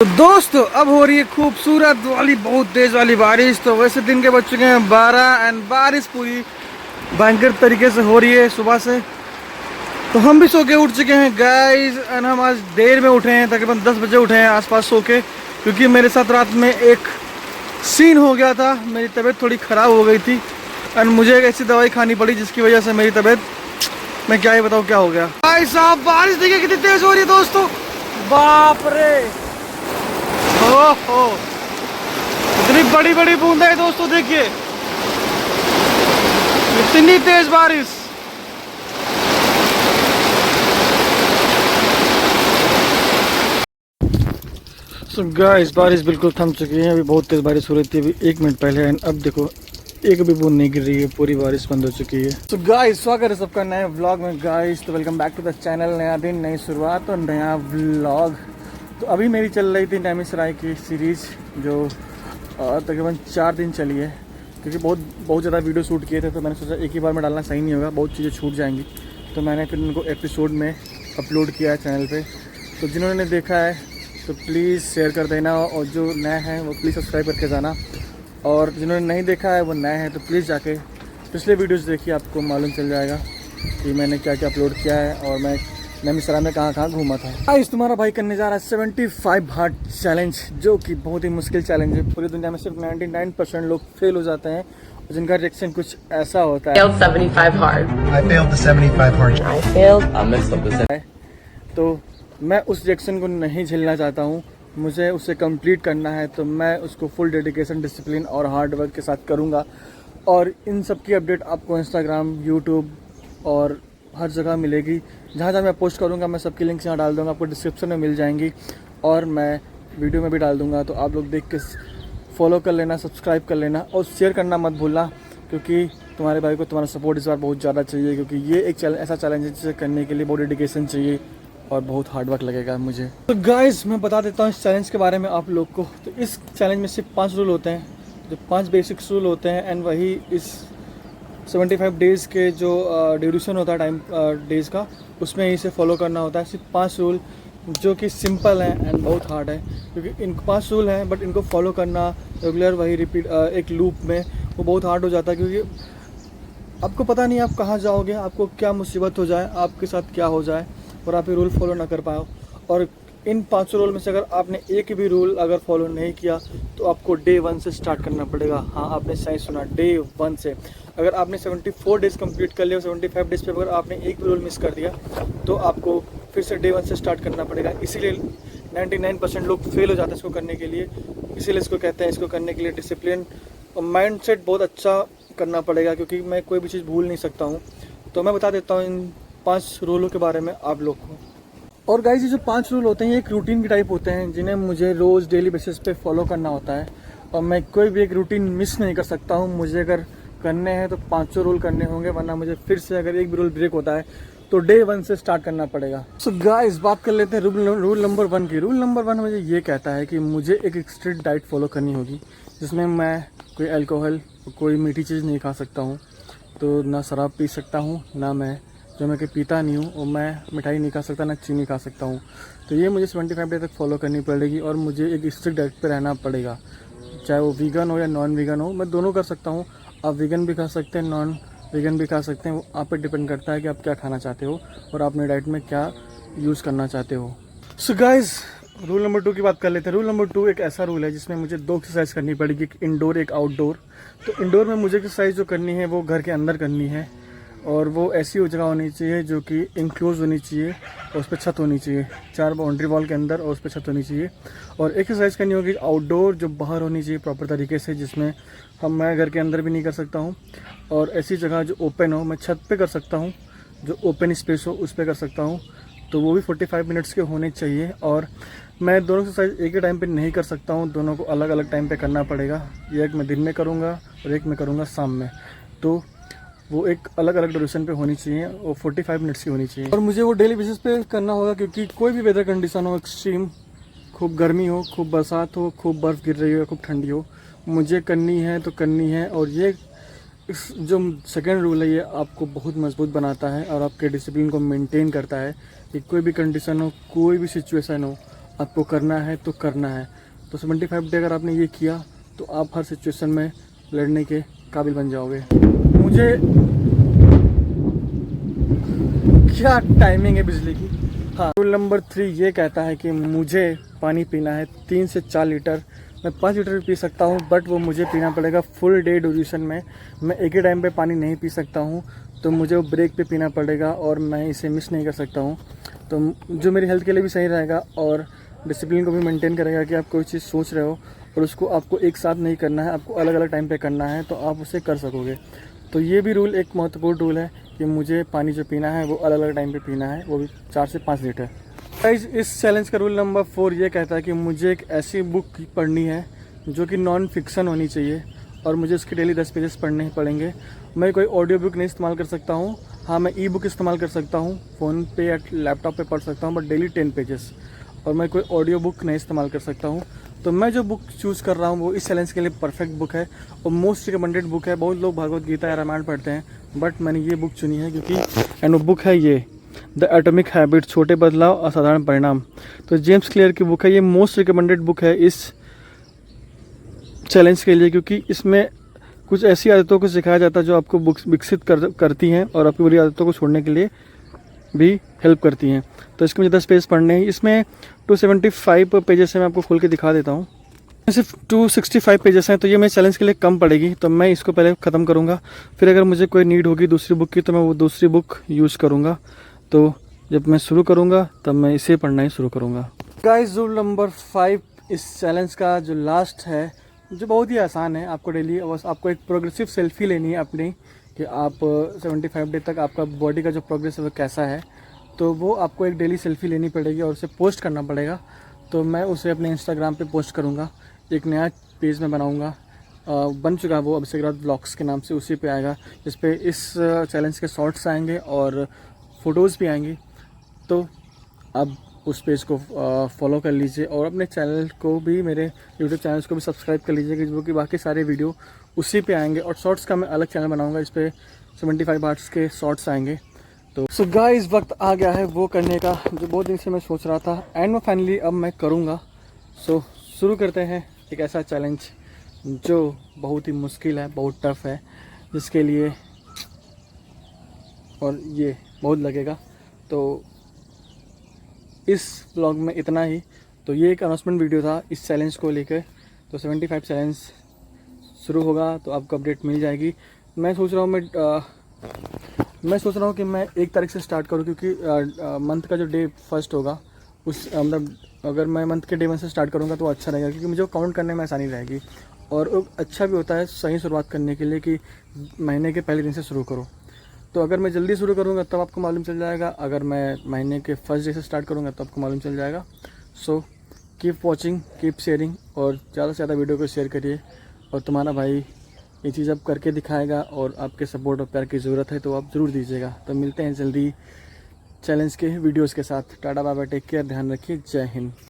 तो दोस्तों अब हो रही है खूबसूरत वाली बहुत तेज वाली बारिश। तो वैसे दिन के बज चुके हैं 12 एंड बारिश पूरी भयंकर तरीके से हो रही है सुबह से। तो हम भी सो के उठ चुके हैं गाइस एंड हम आज देर में उठे हैं, तकरीबन 10 बजे उठे हैं आसपास सो के, क्योंकि मेरे साथ रात में एक सीन हो गया था। मेरी तबीयत थोड़ी ख़राब हो गई थी एंड मुझे एक ऐसी दवाई खानी पड़ी जिसकी वजह से मेरी तबीयत, मैं क्या ही बताऊँ क्या हो गया। भाई साहब बारिश देखिए कितनी तेज़ हो रही है दोस्तों, बाप रे हो इतनी बड़ी बड़ी बूंदें है दोस्तों, देखिए इतनी तेज बारिश। सो गाइस बारिश बिल्कुल थम चुकी है। अभी बहुत तेज बारिश हो रही थी अभी 1 मिनट पहले एंड अब देखो एक भी बूंद नहीं गिर रही है, पूरी बारिश बंद हो चुकी है। तो गाइस स्वागत है सबका नए व्लॉग में गाइस। तो welcome back to the channel. नया दिन नई शुरुआत और नया व्लॉग। तो अभी मेरी चल रही थी नैमिषराय की सीरीज़ जो तकरीबन 4 दिन चली है, क्योंकि बहुत ज़्यादा वीडियो शूट किए थे। तो मैंने सोचा एक ही बार में डालना सही नहीं होगा, बहुत चीज़ें छूट जाएंगी। तो मैंने फिर उनको एपिसोड में अपलोड किया है चैनल पे। तो जिन्होंने देखा है तो प्लीज़ शेयर कर देना, और जो नए हैं वो प्लीज़ सब्सक्राइब करके जाना, और जिन्होंने नहीं देखा है वो नए हैं तो प्लीज़ जाके पिछले वीडियोज़ देखिए, आपको मालूम चल जाएगा कि मैंने क्या क्या अपलोड किया है और मैं नैमिषराय में कहाँ घूमा था। आज तुम्हारा भाई करने जा रहा है 75 हार्ड चैलेंज, जो कि बहुत ही मुश्किल चैलेंज है। पूरी दुनिया में सिर्फ 99% लोग फेल हो जाते हैं और जिनका रिएक्शन कुछ ऐसा होता है। 75 hard. I failed the 75 hard I failed. I messed up the तो मैं उस रिएक्शन को नहीं झेलना चाहता हूँ, मुझे उसे कंप्लीट करना है। तो मैं उसको फुल डेडिकेशन, डिसिप्लिन और हार्ड वर्क के साथ करूँगा। और इन सब की अपडेट आपको इंस्टाग्राम, यूट्यूब और हर जगह मिलेगी। जहाँ जहाँ मैं पोस्ट करूँगा मैं सबकी लिंक्स यहाँ डाल दूँगा, आपको डिस्क्रिप्शन में मिल जाएंगी और मैं वीडियो में भी डाल दूँगा। तो आप लोग देख के फॉलो कर लेना, सब्सक्राइब कर लेना और शेयर करना मत भूलना, क्योंकि तुम्हारे भाई को तुम्हारा सपोर्ट इस बार बहुत ज़्यादा चाहिए। क्योंकि ये एक ऐसा चैलेंज है जिसे करने के लिए बहुत डेडिकेशन चाहिए और बहुत हार्ड वर्क लगेगा मुझे। तो गाइस मैं बता देता हूँ इस चैलेंज के बारे में आप लोग को। तो इस चैलेंज में सिर्फ 5 रूल होते हैं, जो 5 बेसिक्स रूल होते हैं एंड वही इस 75 डेज़ के जो ड्यूरेशन होता है टाइम डेज़ का, उसमें इसे फॉलो करना होता है। सिर्फ 5 रूल जो कि सिंपल हैं एंड बहुत हार्ड है, क्योंकि इन 5 रूल हैं बट इनको फॉलो करना रेगुलर वही रिपीट एक लूप में वो बहुत हार्ड हो जाता है। क्योंकि आपको पता नहीं आप कहाँ जाओगे, आपको क्या मुसीबत हो जाए, आपके साथ क्या हो जाए और आप ये रूल फॉलो ना कर पाओ। और इन 5 रूल में से अगर आपने एक भी रूल अगर फॉलो नहीं किया तो आपको डे 1 से स्टार्ट करना पड़ेगा। हाँ आपने सही सुना, डे 1 से। अगर आपने 74 डेज़ कंप्लीट कर लिया, 75 डेज़ पे अगर आपने एक भी रूल मिस कर दिया तो आपको फिर से डे 1 से स्टार्ट करना पड़ेगा। इसीलिए 99% लोग फेल हो जाते हैं इसको करने के लिए। इसीलिए इसको कहते हैं, इसको करने के लिए डिसिप्लिन और माइंड सेट बहुत अच्छा करना पड़ेगा, क्योंकि मैं कोई भी चीज़ भूल नहीं सकता हूँ। तो मैं बता देता हूँ इन 5 रूलों के बारे में आप लोग को। और गाइस ये जो 5 रूल होते हैं ये एक रूटीन के टाइप होते हैं, जिन्हें मुझे रोज़ डेली बेसिस पे फॉलो करना होता है। और मैं कोई भी एक रूटीन मिस नहीं कर सकता हूँ। मुझे अगर करने हैं तो 5 रूल करने होंगे, वरना मुझे फिर से अगर एक भी रूल ब्रेक होता है तो डे 1 से स्टार्ट करना पड़ेगा। सो गाइस बात कर लेते हैं रूल नंबर 1 की। रूल नंबर 1 मुझे ये कहता है कि मुझे एक स्ट्रिक्ट डाइट फॉलो करनी होगी, जिसमें मैं कोई अल्कोहल, कोई मीठी चीज़ नहीं खा सकता हूँ। तो ना शराब पी सकता हूँ, ना मैं जो मैं कि पीता नहीं हूँ, और मैं मिठाई नहीं खा सकता, ना चीनी खा सकता हूँ। तो ये मुझे 75 डे तक फॉलो करनी पड़ेगी और मुझे एक स्ट्रिक्ट डाइट पे रहना पड़ेगा, चाहे वो वीगन हो या नॉन वीगन हो। मैं दोनों कर सकता हूँ, आप वीगन भी खा सकते हैं, नॉन वीगन भी खा सकते हैं। वो आप पे डिपेंड करता है कि आप क्या खाना चाहते हो और आप अपनी डाइट में क्या यूज़ करना चाहते हो। सो गाइस रूल नंबर 2 की बात कर लेते हैं। रूल नंबर 2 एक ऐसा रूल है जिसमें मुझे 2 एक्सरसाइज करनी पड़ेगी, एक इंडोर एक आउटडोर। तो इंडोर में मुझे एक्सरसाइज जो करनी है वो घर के अंदर करनी है, और वो ऐसी जगह होनी चाहिए जो कि इनक्लोज होनी चाहिए और उस पर छत होनी चाहिए, 4 बाउंड्री वॉल के अंदर, और उस पर छत होनी चाहिए। और एक्सरसाइज करनी होगी आउटडोर, जो बाहर होनी चाहिए प्रॉपर तरीके से, जिसमें मैं घर के अंदर भी नहीं कर सकता हूँ। और ऐसी जगह जो ओपन हो, मैं छत पे कर सकता हूँ, जो ओपन स्पेस हो उस पर कर सकता हूँ। तो वो भी 45 मिनट्स के होने चाहिए। और मैं दोनों एक्सरसाइज एक ही टाइम पे नहीं कर सकता हूँ, दोनों को अलग अलग टाइम पे करना पड़ेगा। एक मैं दिन में करूँगा और एक मैं करूँगा शाम में। तो वो एक अलग अलग ड्यूरेशन पे होनी चाहिए और 45 मिनट्स की होनी चाहिए। और मुझे वो डेली बेसिस पे करना होगा, क्योंकि कोई भी वेदर कंडीशन हो, एक्सट्रीम, खूब गर्मी हो, खूब बरसात हो, खूब बर्फ़ गिर रही हो, खूब ठंडी हो, मुझे करनी है तो करनी है। और ये इस जो सेकेंड रूल है ये आपको बहुत मजबूत बनाता है और आपके डिसिप्लिन को मेंटेन करता है कि कोई भी कंडीशन हो, कोई भी सिचुएशन हो, आपको करना है तो करना है। तो 75 डे अगर आपने ये किया तो आप हर सिचुएशन में लड़ने के काबिल बन जाओगे। मुझे क्या टाइमिंग है बिजली की। हाँ, रूल नंबर 3 ये कहता है कि मुझे पानी पीना है 3 से 4 लीटर। मैं 5 लीटर भी पी सकता हूँ, बट वो मुझे पीना पड़ेगा फुल डे ड्यूरेशन में। मैं एक ही टाइम पे पानी नहीं पी सकता हूँ, तो मुझे वो ब्रेक पे पीना पड़ेगा और मैं इसे मिस नहीं कर सकता हूँ। तो जो मेरी हेल्थ के लिए भी सही रहेगा और डिसिप्लिन को भी मेंटेन करेगा कि आप कोई चीज़ सोच रहे हो और उसको आपको एक साथ नहीं करना है, आपको अलग अलग टाइम पे करना है, तो आप उसे कर सकोगे। तो ये भी रूल एक महत्वपूर्ण रूल है कि मुझे पानी जो पीना है वो अलग अलग टाइम पे पीना है, वो भी 4 से 5 लीटर। गाइस, इस चैलेंज का रूल नंबर 4 ये कहता है कि मुझे एक ऐसी बुक पढ़नी है जो कि नॉन फिक्शन होनी चाहिए और मुझे उसके डेली 10 पेजेस पढ़ने ही पड़ेंगे। मैं कोई ऑडियो बुक नहीं इस्तेमाल कर सकता हूँ। हाँ, मैं ई बुक इस्तेमाल कर सकता हूँ, फ़ोन पे या लैपटॉप पे पढ़ सकता हूँ, बट डेली 10 पेजेस। और मैं कोई ऑडियो बुक नहीं इस्तेमाल कर सकता हूँ। तो मैं जो बुक चूज़ कर रहा हूँ वो इस चैलेंज के लिए परफेक्ट बुक है और मोस्ट रिकमेंडेड बुक है। बहुत लोग भगवत गीता या रामायण पढ़ते हैं, बट मैंने ये बुक चुनी है क्योंकि एंड वो बुक है ये द एटॉमिक हैबिट, छोटे बदलाव असाधारण परिणाम। तो जेम्स क्लियर की बुक है। ये मोस्ट रिकमेंडेड बुक है इस चैलेंज के लिए, क्योंकि इसमें कुछ ऐसी आदतों को सिखाया जाता है जो आपको विकसित करती हैं और आपकी बुरी आदतों को छोड़ने के लिए भी हेल्प करती हैं। तो इसके मुझे 10 पेज पढ़ने हैं। इसमें 275 पेजेस हैं, मैं आपको खोल के दिखा देता हूँ। सिर्फ 265 पेजेस हैं, तो ये मेरे चैलेंज के लिए कम पड़ेगी, तो मैं इसको पहले ख़त्म करूँगा। फिर अगर मुझे कोई नीड होगी दूसरी बुक की तो मैं वो दूसरी बुक यूज़ करूँगा। तो जब मैं शुरू करूँगा तब मैं इसे पढ़ना ही शुरू करूँगा। गाइस, रूल नंबर 5 इस चैलेंज का जो लास्ट है, जो बहुत ही आसान है। आपको डेली बस आपको एक प्रोग्रेसिव सेल्फी लेनी है अपनी, कि आप 75 डे तक आपका बॉडी का जो प्रोग्रेस है वो कैसा है। तो वो आपको एक डेली सेल्फी लेनी पड़ेगी और उसे पोस्ट करना पड़ेगा। तो मैं उसे अपने इंस्टाग्राम पे पोस्ट करूँगा। एक नया पेज में बनाऊँगा, बन चुका है वो, अभिषेक राज ब्लॉग्स के नाम से, उसी पे आएगा, जिस पे इस चैलेंज के शॉर्ट्स आएंगे और फ़ोटोज़ भी आएंगी। तो अब उस पेज को फॉलो कर लीजिए और अपने चैनल को भी, मेरे यूट्यूब चैनल्स को भी सब्सक्राइब कर लीजिए, जो कि बाकी सारे वीडियो उसी पे आएंगे। और शॉर्ट्स का मैं अलग चैनल बनाऊंगा, इस पे 75 आर्ट्स के शॉर्ट्स आएंगे। तो सो गाइस, वक्त आ गया है वो करने का जो बहुत दिन से मैं सोच रहा था, एंड मैं फाइनली अब मैं करूँगा। सो शुरू करते हैं एक ऐसा चैलेंज जो बहुत ही मुश्किल है, बहुत टफ है, जिसके लिए और ये बहुत लगेगा। तो इस ब्लॉग में इतना ही। तो ये एक अनाउंसमेंट वीडियो था इस चैलेंज को लेकर। तो 75 चैलेंज शुरू होगा तो आपको अपडेट मिल जाएगी। मैं सोच रहा हूँ कि मैं 1 तारीख से स्टार्ट करूँ, क्योंकि मंथ का जो डे फर्स्ट होगा उस मतलब अगर मैं मंथ के डे 1 से स्टार्ट करूँगा तो अच्छा रहेगा, क्योंकि मुझे काउंट करने में आसानी रहेगी। और अच्छा भी होता है सही शुरुआत करने के लिए कि महीने के पहले दिन से शुरू करो। तो अगर मैं जल्दी शुरू करूँगा तब आपको मालूम चल जाएगा, अगर मैं महीने के फर्स्ट डे से स्टार्ट करूँगा तब आपको मालूम चल जाएगा। So keep watching, keep sharing और ज़्यादा से ज़्यादा वीडियो को शेयर करिए। और तुम्हारा भाई ये चीज़ अब करके दिखाएगा और आपके सपोर्ट और प्यार की ज़रूरत है, तो आप ज़रूर दीजिएगा। तो मिलते हैं जल्दी चैलेंज के वीडियोज़ के साथ। Tata bye bye, take care, ध्यान रखिए, जय हिंद।